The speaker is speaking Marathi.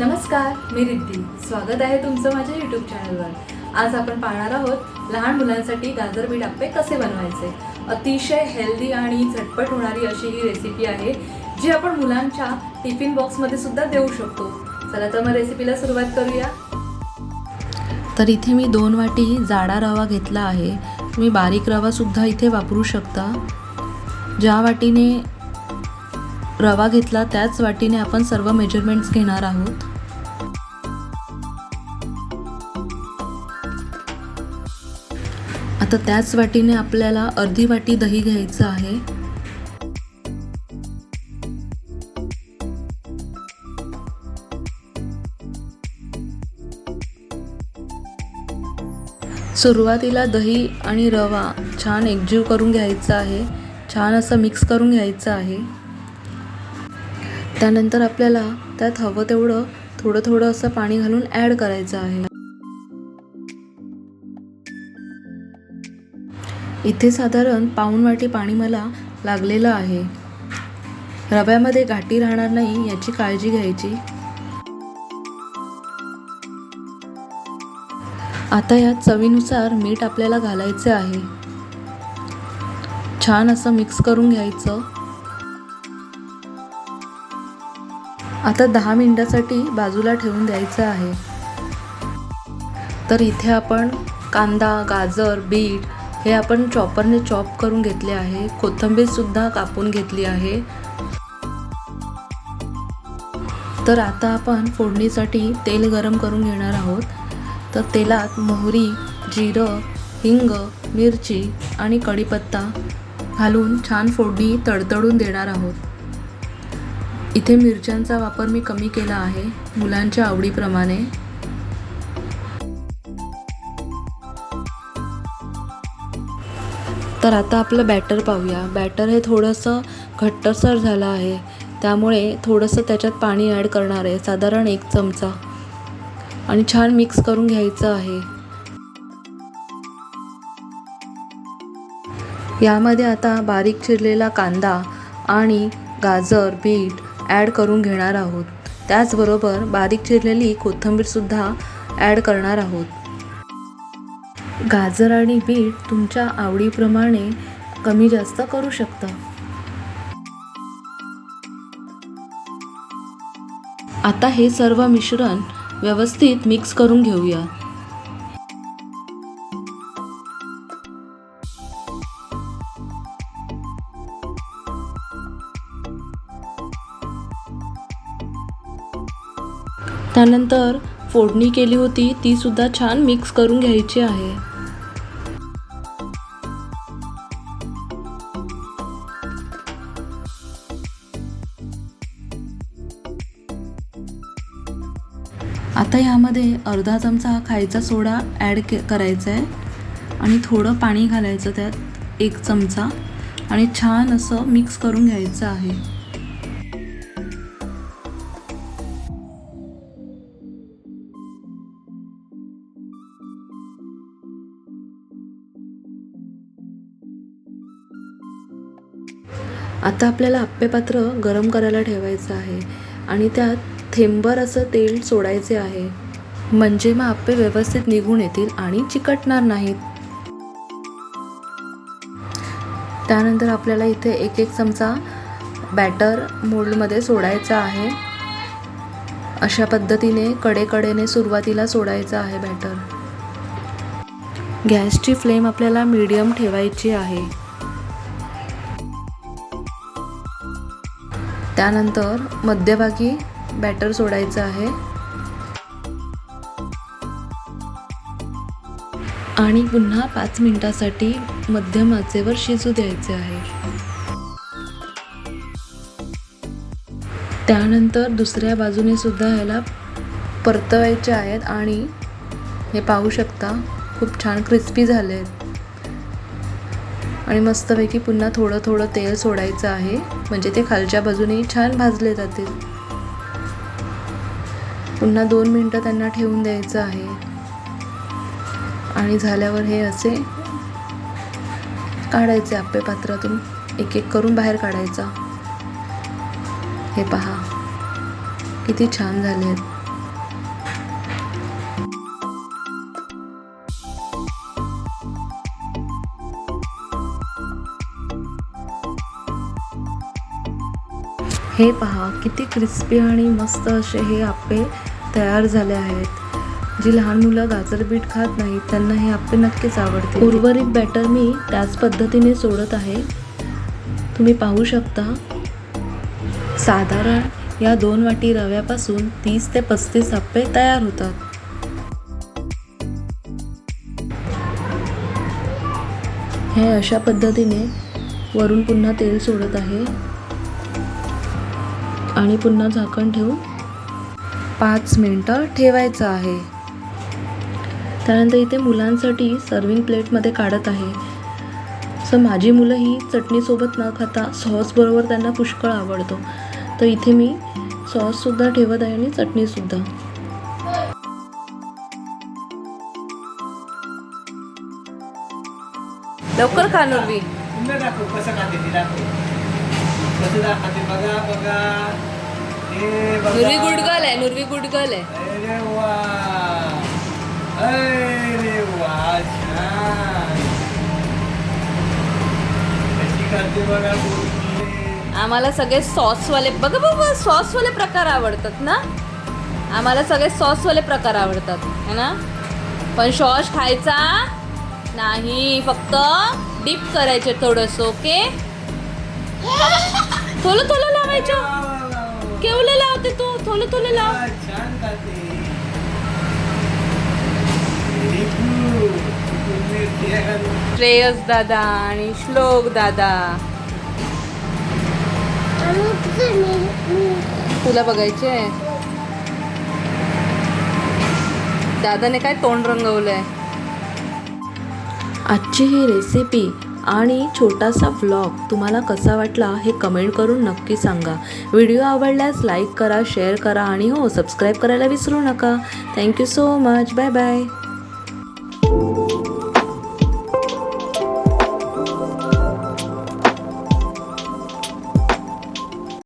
नमस्कार, मी रिद्धी. स्वागत आहे तुमचं माझ्या यूट्यूब चॅनलवर. आज आपण पाहणार आहोत लहान मुलांसाठी गाजर बीट आप्पे कसे बनवायचे. अतिशय हेल्दी आणि झटपट होणारी अशी ही रेसिपी आहे, जी आपण मुलांच्या टिफिन बॉक्समध्ये सुद्धा देऊ शकतो. चला तर मग रेसिपीला सुरुवात करूया. तर इथे मी 2 वाटी जाडा रवा घेतला आहे. तुम्ही बारीक रवा सुद्धा इथे वापरू शकता. ज्या वाटीने रवा घेतला त्याच वाटीने आपण सर्व मेजरमेंट्स घेणार आहोत. आता त्याच वाटीने आपल्याला अर्धी वाटी दही घ्यायचं आहे. सुरुवातीला दही आणि रवा छान एकजीव करून घ्यायचा आहे. छान असं मिक्स करून घ्यायचं आहे. त्यानंतर आपल्याला त्यात हवं तेवढं थोडं थोडं असं पाणी घालून ॲड करायचं आहे. इथे साधारण पाऊण वाटी पाणी मला लागलेलं आहे. रव्यामध्ये गाठी राहणार नाही याची काळजी घ्यायची. आता यात चवीनुसार मीठ आपल्याला घालायचे आहे. छान असं मिक्स करून घ्यायचं. आता 10 मिनिटासाठी बाजूला ठेवून द्यायचं आहे. तर इथे आपण कांदा, गाजर, बीट हे आपण चॉपरने चॉप करून घेतले आहे. कोथिंबीर सुद्धा कापून घेतली आहे. तर आता आपण फोडणीसाठी तेल गरम करून घेणार आहोत. तर तेलात मोहरी, जिरं, हिंग, मिरची आणि कढीपत्ता घालून छान फोडणी तडतडून देणार आहोत. इथे मिरच्यांचा वापर मी कमी केला आहे मुलांच्या आवडीप्रमाणे. तर आता आपलं बॅटर पाहूया. बॅटर हे थोडंसं घट्टसर झालं आहे, त्यामुळे थोडंसं त्याच्यात पाणी ॲड करणार आहे, साधारण 1 चमचा, आणि छान मिक्स करून घ्यायचं आहे. यामध्ये आता बारीक चिरलेला कांदा आणि गाजर, बीट ॲड करून घेणार आहोत. त्याचबरोबर बारीक चिरलेली कोथिंबीरसुद्धा ॲड करणार आहोत. गाजर आणि बीट तुमच्या आवडीप्रमाणे कमी जास्त करू शकता. आता हे सर्व मिश्रण व्यवस्थित मिक्स करून घेऊया. त्यानंतर फोडणी केली होती ती सुद्धा छान मिक्स करून घ्यायची आहे. आता यामध्ये अर्धा चमचा खायचा सोडा ॲड करायचा आहे आणि थोडं पाणी घालायचं त्यात 1 चमचा, आणि छान असं मिक्स करून घ्यायचं आहे. आता आपल्याला आप्पेपात्र गरम करायला ठेवायचं आहे आणि त्यात थेंबर असं तेल सोडायचे आहे, म्हणजे मग आप्पे व्यवस्थित निघून येतील आणि चिकटणार नाहीत. त्यानंतर आपल्याला इथे 1 चमचा बॅटर मोल्डमध्ये सोडायचा आहे. अशा पद्धतीने कडेकडेने सुरुवातीला सोडायचं आहे बॅटर. गॅसची फ्लेम आपल्याला मीडियम ठेवायची आहे. त्यानंतर मध्यभागी बॅटर सोडायचं आहे आणि पुन्हा 5 मिनिटासाठी मध्यम आचेवर शिजू द्यायचे आहे. त्यानंतर दुसऱ्या बाजूने सुद्धा ह्याला परतवायचे आहेत आणि हे पाहू शकता खूप छान क्रिस्पी झाले आहेत. आणि मस्तपैकी पुन्हा थोडं थोडं तेल सोडायचं आहे, म्हणजे ते खालच्या बाजूने छान भाजले जातील. पुन्हा 2 मिनिटं त्यांना ठेवून द्यायचं आहे आणि झाल्यावर हे असे काढायचे आप्पे पात्रातून, एक एक करून बाहेर काढायचा. हे पहा किती छान झाले आहेत. हे पहा किती क्रिस्पी आणि मस्त असे हे आप्पे तयार झाले आहेत. जी लहान मुलं गाजर बीट खात नाहीत त्यांना हे आप्पे नक्कीच आवडतील. उर्वरित बॅटर मी त्याच पद्धतीने सोडत आहे. तुम्ही पाहू शकता साधारण या 2 वाटी रव्यापासून 30 ते 35 आप्पे तयार होतात. हे अशा पद्धतीने वरून पुन्हा तेल सोडत आहे आणि पुन्हा झाकण ठेवून 5 मिनिटं ठेवायचं आहे. त्यानंतर इथे मुलांसाठी सर्विंग प्लेटमध्ये काढत आहे. सो माझी मुलं ही चटणीसोबत न खाता सॉसबरोबर त्यांना पुष्कळ आवडतो. तर इथे मी सॉससुद्धा ठेवत आहे आणि चटणीसुद्धा. लवकर खा नुर्वी. दाखव कसं खाते ती, दाखव कसं दाखवते. बघा बघा, हे बघा. नुर्वी गुडगल आहे, नुर्वी गुडगल आहे. अरे वा, अरे वा, छान. कशी खाते बघा पोरगी. आम्हाला सगळे सॉसवाले बघा बाबा, सॉसवाले प्रकार आवडतात ना. आम्हाला सगळे सॉसवाले प्रकार आवडतात है ना. पण सॉस खायचा नाही, फक्त डिप करायचे थोडंसं. ओके, थोडं थोडं लावायचं. केवढं लावते तू? थोडं थोडं लाव. छान खाते. Very good. तुम्ही श्रेयस दादा आणि श्लोक दादा, तुला बघायचे. दादाने काय तोंड रंगवलंय. आजची ही रेसिपी आणि छोटासा व्लॉग तुम्हाला कसा वाटला हे कमेंट करून नक्की सांगा. व्हिडिओ आवडल्यास लाईक करा, शेअर करा आणि हो सबस्क्राईब करायला विसरू नका. Thank you so much. Bye bye.